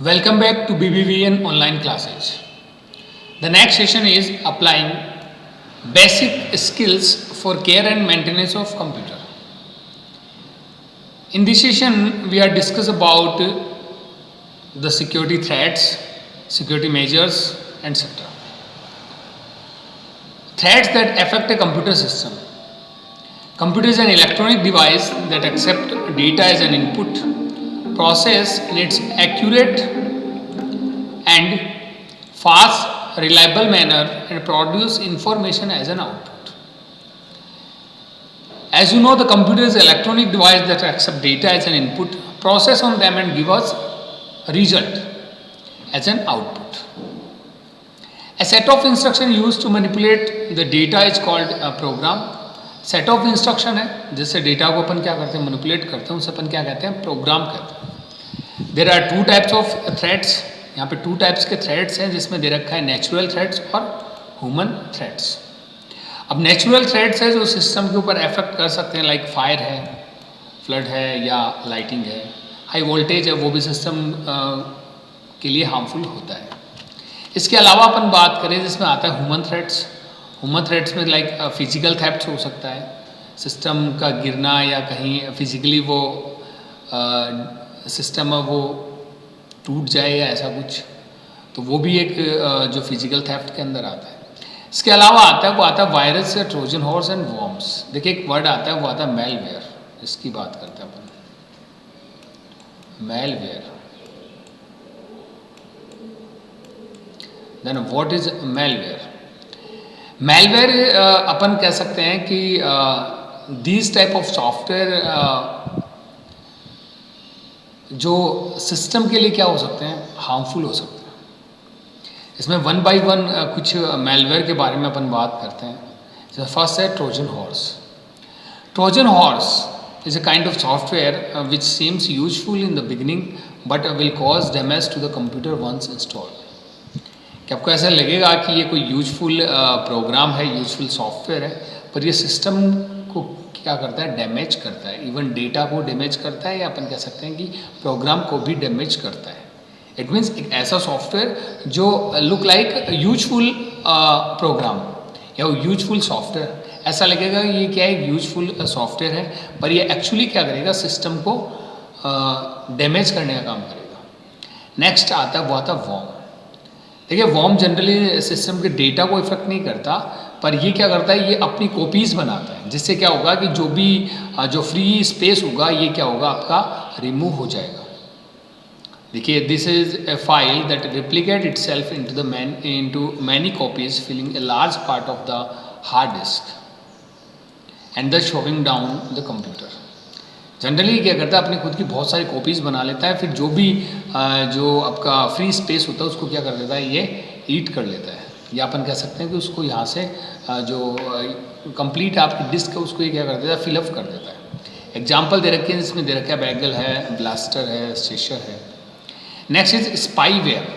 Welcome back to BBVN online classes. The next session is applying basic skills for care and maintenance of computer. In this session, we are discuss about the security threats, security measures, etc. Threats that affect a computer system. Computer is an electronic device that accepts data as an input, process in its accurate and fast, reliable manner and produce information as an output. As you know, the computer is an electronic device that accepts data as an input, process on them and give us a result as an output. A set of instructions used to manipulate the data is called a program. Set of instruction है जिससे data को अपन क्या करते हैं, manipulate करते हैं, उसे अपन क्या कहते हैं, प्रोग्राम कहते हैं. There are two types of threads. यहाँ पे टू टाइप्स के थ्रेड्स हैं जिसमें दे रखा है नेचुरल थ्रेड्स और ह्यूमन थ्रेड्स. अब नेचुरल थ्रेड्स है जो सिस्टम के ऊपर इफेक्ट कर सकते हैं, लाइक फायर है, फ्लड है या लाइटिंग है. हाई वोल्टेज है, वो भी सिस्टम के लिए हार्मफुल होता है. इसके अलावा अपन बात करें जिसमें आता है ह्यूमन थ्रेड्स. ह्यूमन थ्रेड्स में लाइक फिजिकल थेफ्ट हो सकता है, सिस्टम का गिरना या कहीं फिजिकली वो सिस्टम वो टूट जाए या ऐसा कुछ, तो वो भी एक जो फिजिकल थेफ्ट के अंदर आता है. इसके अलावा आता है वो आता है वायरस या ट्रोजन हॉर्स एंड वॉर्म्स. देखिए एक वर्ड आता है वो आता है मेलवेयर. इसकी बात करते हैं अपन. Malware. Then what is malware? Malware अपन कह सकते हैं कि दीज टाइप ऑफ सॉफ्टवेयर जो सिस्टम के लिए क्या हो सकते हैं, हार्मफुल हो सकते हैं. इसमें वन बाय वन कुछ मेलवेयर के बारे में अपन बात करते हैं. फर्स्ट है Trojan horse. Trojan horse is a kind of software which seems useful in the beginning but will cause damage to the computer once installed. कि आपको ऐसा लगेगा कि ये कोई यूजफुल प्रोग्राम है, यूजफुल सॉफ्टवेयर है, पर ये सिस्टम को क्या करता है, डैमेज करता है. इवन डेटा को डैमेज करता है या अपन कह सकते हैं कि प्रोग्राम को भी डैमेज करता है. इट मीन्स एक ऐसा सॉफ्टवेयर जो लुक लाइक यूजफुल प्रोग्राम या यूजफुल सॉफ्टवेयर, ऐसा लगेगा ये क्या है, यूजफुल सॉफ्टवेयर है, पर ये एक्चुअली क्या करेगा, सिस्टम को डैमेज करने का काम करेगा. नेक्स्ट आता है वो आता है वॉर्म. देखिए वॉर्म जनरली सिस्टम के डेटा को इफेक्ट नहीं करता, पर ये क्या करता है, ये अपनी कॉपीज़ बनाता है, जिससे क्या होगा कि जो भी जो फ्री स्पेस होगा ये क्या होगा, आपका रिमूव हो जाएगा. देखिए this is a file that replicate itself into many copies filling a large part of the hard disk and the slowing down the computer. Generally क्या करता है, अपनी खुद की बहुत सारी कॉपीज़ बना लेता है, फिर जो भी जो आपका फ्री स्पेस होता है उसको क्या कर देता है, ये ईट कर लेता है. या अपन कह सकते हैं कि उसको यहाँ से जो कंप्लीट आपकी डिस्क है उसको ये क्या कर देता है, फिलअप कर देता है. एग्जाम्पल दे रखे हैं जिसमें दे रखा है बैगल है, ब्लास्टर है, स्टेशर है. Next is spyware.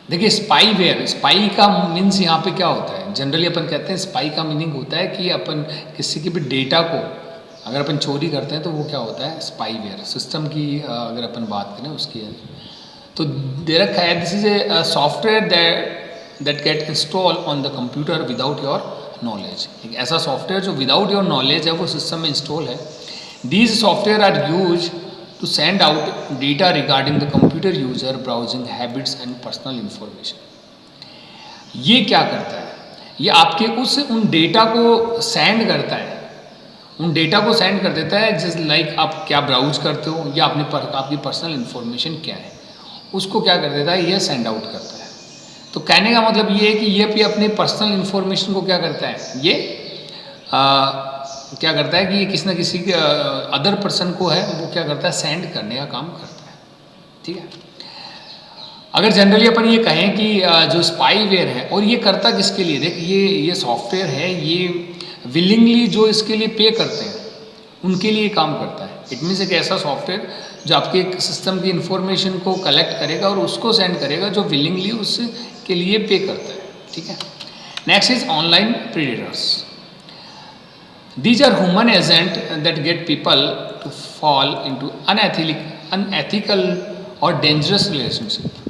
देखिए स्पाईवेयर, स्पाई का मीन्स यहाँ पे क्या होता है, जनरली अपन कहते हैं स्पाई का मीनिंग होता है कि अपन किसी के भी डेटा को अगर अपन चोरी करते हैं तो वो क्या होता है, स्पाईवेयर. सिस्टम की अगर अपन बात करें उसकी तो दे रखा है this is a software that get install on the computer without your knowledge. एक ऐसा सॉफ्टवेयर जो विदाउट योर नॉलेज है वो सिस्टम में इंस्टॉल है. These software are use to send out data regarding the computer user browsing habits and personal information. ये क्या करता है, ये आपके उन डेटा को सेंड करता है, उन डेटा को सेंड कर देता है, जैसे लाइक आप क्या ब्राउज करते हो या आपकी पर्सनल इन्फॉर्मेशन क्या है, उसको क्या कर देता है, ये सेंड आउट करता है. तो कहने का मतलब ये है कि ये भी अपने पर्सनल इन्फॉर्मेशन को क्या करता है, ये क्या करता है कि ये किसी न किसी के अदर पर्सन को है वो क्या करता है, सेंड करने का काम करता है. ठीक है. अगर जनरली अपन ये कहें कि जो स्पाईवेयर है, और ये करता किसके लिए, देख ये सॉफ्टवेयर है, ये विलिंगली जो इसके लिए पे करते हैं उनके लिए काम करता है. इट मीन्स एक ऐसा सॉफ्टवेयर जो आपके सिस्टम की इंफॉर्मेशन को कलेक्ट करेगा और उसको सेंड करेगा जो विलिंगली उसके लिए पे करता है. ठीक है. Next is online predators. These are human agent that get people to fall into unethical और डेंजरस रिलेशनशिप।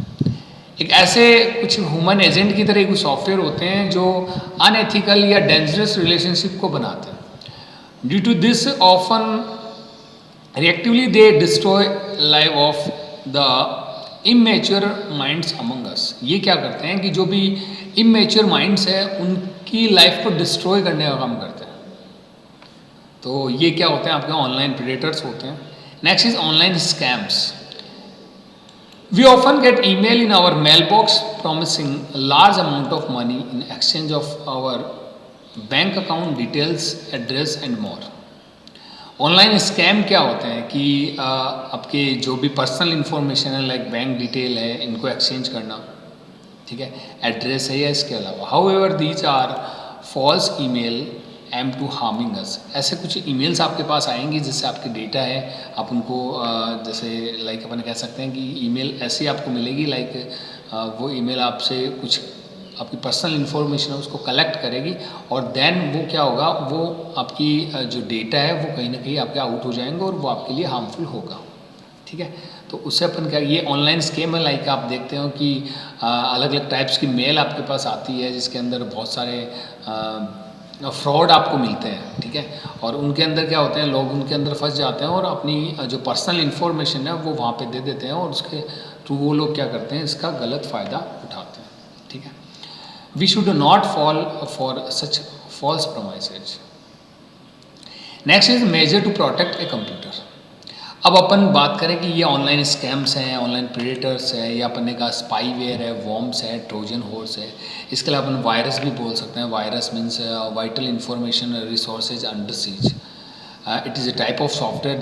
एक ऐसे कुछ ह्यूमन एजेंट की तरह कुछ सॉफ्टवेयर होते हैं जो अनएथिकल या डेंजरस रिलेशनशिप को बनाते हैं। Due to this often reactively they destroy life of the immature minds among us. ये क्या करते हैं कि जो भी इमेच्योर माइंड्स है उनकी लाइफ को डिस्ट्रॉय करने का काम करते हैं। तो ये क्या होते हैं, आपके ऑनलाइन प्रेडेटर्स होते हैं। Next is online scams. We often get email in our mailbox promising a large amount of money in exchange of our bank account details, address and more. Online scam क्या होते हैं कि आपके जो भी personal information है like bank detail है इनको एक्सचेंज करना, ठीक है, एड्रेस है या इसके अलावा। However these are false email aim to harming us. ऐसे कुछ ईमेल्स आपके पास आएंगी जिससे आपके डेटा है आप उनको जैसे लाइक अपन कह सकते हैं कि ईमेल ऐसी आपको मिलेगी लाइक वो ईमेल आपसे कुछ आपकी पर्सनल इन्फॉर्मेशन है उसको कलेक्ट करेगी और देन वो क्या होगा, वो आपकी जो डेटा है वो कहीं ना कहीं आपके आउट हो जाएंगे और वो आपके लिए हार्मफुल होगा, ठीक है। तो उससे अपन क्या, ये ऑनलाइन स्कैम है लाइक आप देखते हो कि अलग अलग टाइप्स की मेल आपके पास आती है जिसके अंदर बहुत सारे फ्रॉड आपको मिलते हैं, ठीक है। और उनके अंदर क्या होते हैं, लोग उनके अंदर फंस जाते हैं और अपनी जो पर्सनल इन्फॉर्मेशन है वो वहाँ पे दे देते हैं और उसके थ्रू वो लोग क्या करते हैं, इसका गलत फ़ायदा उठाते हैं, ठीक है। We should not fall for such false promises. Next is measure to protect a computer. अब अपन बात करें कि ये ऑनलाइन स्कैम्स हैं, ऑनलाइन प्रेडेटर्स है, या अपन ने कहा स्पाईवेयर है, वॉर्म्स है, ट्रोजन हॉर्स है। इसके अलावा अपन वायरस भी बोल सकते हैं। Virus means vital information resources under seize. It is a type of software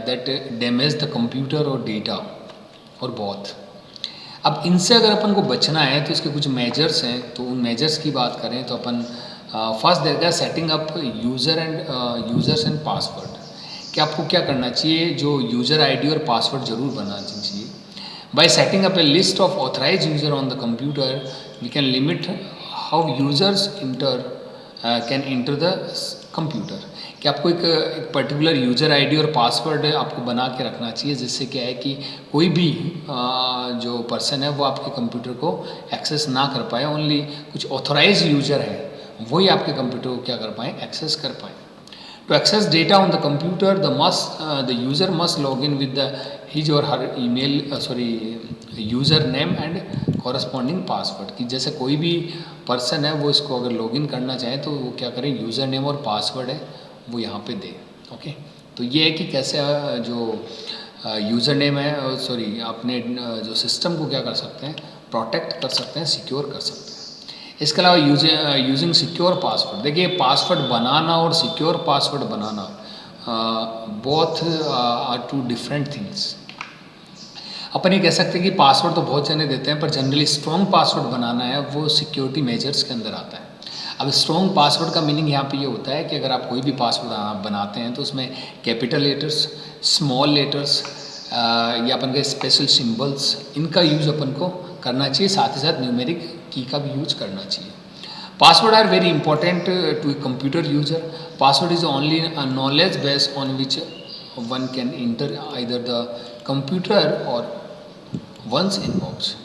that damage the computer और डेटा और बहुत। अब इनसे अगर अपन को बचना है तो इसके कुछ मेजर्स हैं। तो उन मेजर्स की बात करें तो अपन फर्स्ट देखा setting up users and password. कि आपको क्या करना चाहिए, जो यूज़र आईडी और पासवर्ड जरूर बनाना चाहिए। By setting up a list of authorize user on the computer we can limit how users can enter the computer. कि आपको एक पर्टिकुलर यूज़र आईडी और पासवर्ड आपको बना के रखना चाहिए जिससे क्या है कि कोई भी जो पर्सन है वो आपके कंप्यूटर को एक्सेस ना कर पाए। ओनली कुछ ऑथराइज यूज़र है वही आपके कंप्यूटर को क्या कर पाएँ, एक्सेस कर पाएँ। To access data on the computer, the user must log in with his or her email, user name and corresponding password। कि जैसे कोई भी पर्सन है वो इसको अगर लॉगिन करना चाहे तो वो क्या करें, यूज़र नेम और पासवर्ड है वो यहाँ पे दे। ओके, तो ये है कि कैसे जो यूज़र नेम है अपने जो सिस्टम को क्या कर सकते हैं, प्रोटेक्ट कर सकते हैं, सिक्योर कर सकते हैं। इसके अलावा यूजिंग सिक्योर पासवर्ड। देखिए पासवर्ड बनाना और सिक्योर पासवर्ड बनाना both are two different things. अपन ये कह सकते हैं कि पासवर्ड तो बहुत जने देते हैं पर जनरली स्ट्रॉन्ग पासवर्ड बनाना है वो सिक्योरिटी मेजर्स के अंदर आता है। अब स्ट्रॉन्ग पासवर्ड का मीनिंग यहाँ पे ये होता है कि अगर आप कोई भी पासवर्ड बनाते हैं तो उसमें कैपिटल लेटर्स, स्मॉल लेटर्स या अपन के स्पेशल सिंबल्स इनका यूज अपन को करना चाहिए, साथ ही साथ न्यूमेरिक की का भी यूज करना चाहिए। Password are very important to a computer user. Password is only a knowledge base on which one can enter either the computer or one's inbox.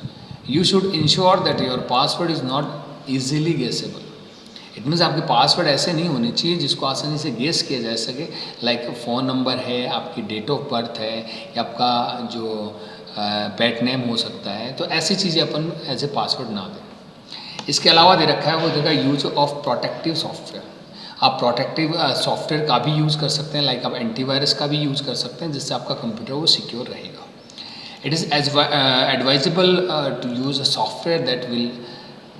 You should ensure that your password is not easily guessable. It means आपके password ऐसे नहीं होने चाहिए जिसको आसानी से guess किया जा सके। लाइक फ़ोन नंबर है, आपकी डेट ऑफ बर्थ है, या आपका जो पेट नेम हो सकता है। तो ऐसी चीज़ें अपन एज ए पासवर्ड ना दें। इसके अलावा दे रखा है वो देखा यूज ऑफ प्रोटेक्टिव सॉफ्टवेयर। आप प्रोटेक्टिव सॉफ्टवेयर का भी यूज़ कर सकते हैं, लाइक आप एंटीवायरस का भी यूज़ कर सकते हैं जिससे आपका कंप्यूटर वो सिक्योर रहेगा। It is advisable to use a software that will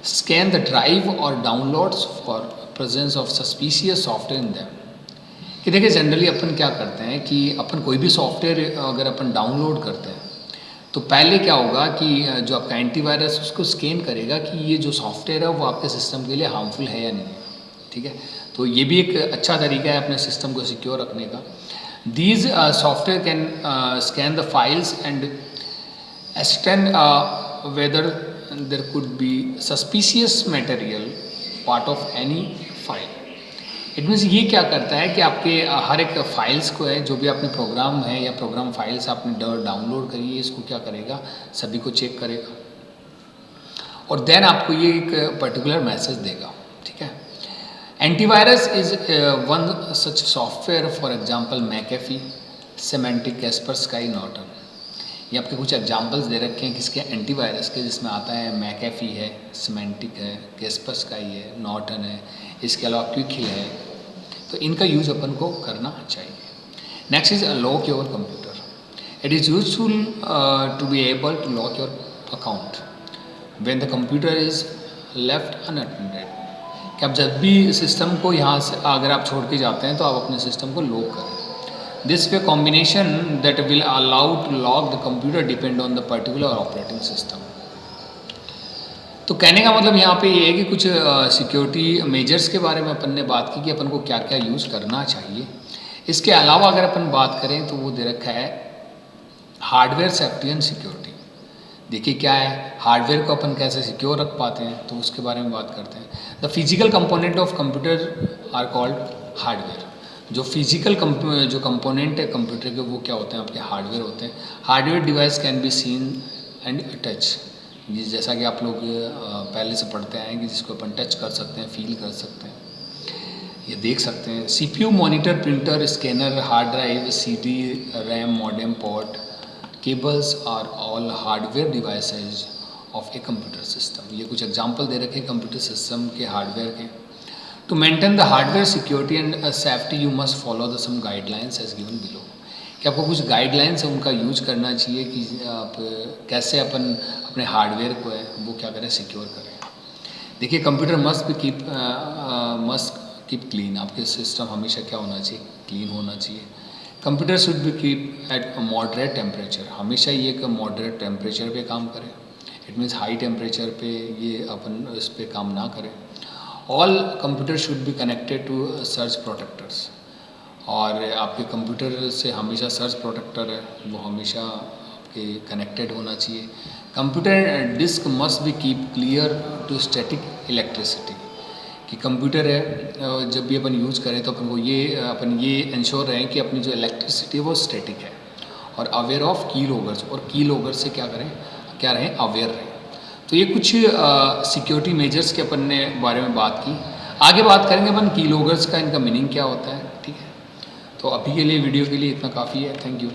scan the drive और downloads for presence of suspicious software in them. कि देखिए जनरली अपन क्या करते हैं कि अपन कोई भी सॉफ्टवेयर अगर अपन डाउनलोड करते हैं तो पहले क्या होगा कि जो आपका एंटीवायरस उसको स्कैन करेगा कि ये जो सॉफ्टवेयर है वो आपके सिस्टम के लिए हार्मफुल है या नहीं है, ठीक है। तो ये भी एक अच्छा तरीका है अपने सिस्टम को सिक्योर रखने का। These software can scan the files and ascertain whether there could be suspicious material part of any file. It means ये क्या करता है कि आपके हर एक फाइल्स को है, जो भी आपने प्रोग्राम है या प्रोग्राम फाइल्स आपने डाउनलोड करी है, इसको क्या करेगा, सभी को चेक करेगा और देन आपको ये एक पर्टिकुलर मैसेज देगा, ठीक है। Antivirus is one such software, for example McAfee, Symantec, Kaspersky, Norton. ये आपके कुछ एग्जांपल्स दे रखे हैं किसके, एंटीवायरस के, जिसमें आता है मैकेफी है, सिमेंटिक है, कैस्परस्काई है, नॉर्टन है, इसके अलावा क्विकहिल है। तो इनका यूज़ अपन को करना चाहिए। Next is lock your computer. It is useful to be able to lock your account when the computer is left unattended. कि आप जब भी सिस्टम को यहाँ से अगर आप छोड़ के जाते हैं तो आप अपने सिस्टम को लॉक करें। This way combination that will allow to lock the computer depend on the particular operating system. तो कहने का मतलब यहाँ पे ये है कि कुछ सिक्योरिटी मेजर्स के बारे में अपन ने बात की कि अपन को क्या क्या यूज़ करना चाहिए। इसके अलावा अगर अपन बात करें तो वो दे रखा है हार्डवेयर सेफ्टी एंड सिक्योरिटी। देखिए क्या है, हार्डवेयर को अपन कैसे सिक्योर रख पाते हैं, तो उसके बारे में बात करते हैं। The physical component of computer are called hardware. जो फिजिकल जो कंपोनेंट है कंप्यूटर के, वो क्या होते हैं, आपके हार्डवेयर होते हैं। Hardware device can be seen and touch, जैसा कि आप लोग पहले से पढ़ते आए हैं कि जिसको अपन टच कर सकते हैं, फील कर सकते हैं, ये देख सकते हैं। CPU, monitor, printer, scanner, hard drive, CD, RAM, modem, port, cables are all hardware devices of a computer system. ये कुछ एग्जांपल दे रखे हैं कंप्यूटर सिस्टम के हार्डवेयर के। To maintain the hardware security and safety you must follow the some guidelines as given below. कि आपको कुछ गाइडलाइंस है उनका यूज करना चाहिए कि आप कैसे अपन अपने हार्डवेयर को है वो क्या करें, सिक्योर करें। देखिए कंप्यूटर मस्ट कीप क्लीन। आपके सिस्टम हमेशा क्या होना चाहिए, क्लीन होना चाहिए। Computer should be keep at moderate temperature. हमेशा ये एक मॉडरेट टेम्परेचर पे काम करें। इट मीन्स हाई टेम्परेचर पे ये अपन इस पे काम ना करें। All computer should be connected to surge protectors. और आपके कंप्यूटर से हमेशा सर्च प्रोटेक्टर है वो हमेशा आपके कनेक्टेड होना चाहिए। Computer disk must be keep clear to static electricity. कि कंप्यूटर है जब भी अपन यूज़ करें तो अपन ये इंश्योर रहें कि अपनी जो इलेक्ट्रिसिटी है वो स्टैटिक है और अवेयर ऑफ की लोगर्स, और की लोगर्स से क्या रहें, अवेयर रहें। तो ये कुछ सिक्योरिटी मेजर्स के अपन ने बारे में बात की। आगे बात करेंगे अपन की लोगर्स का, इनका मीनिंग क्या होता है, ठीक है। तो अभी के लिए वीडियो के लिए इतना काफ़ी है। Thank you.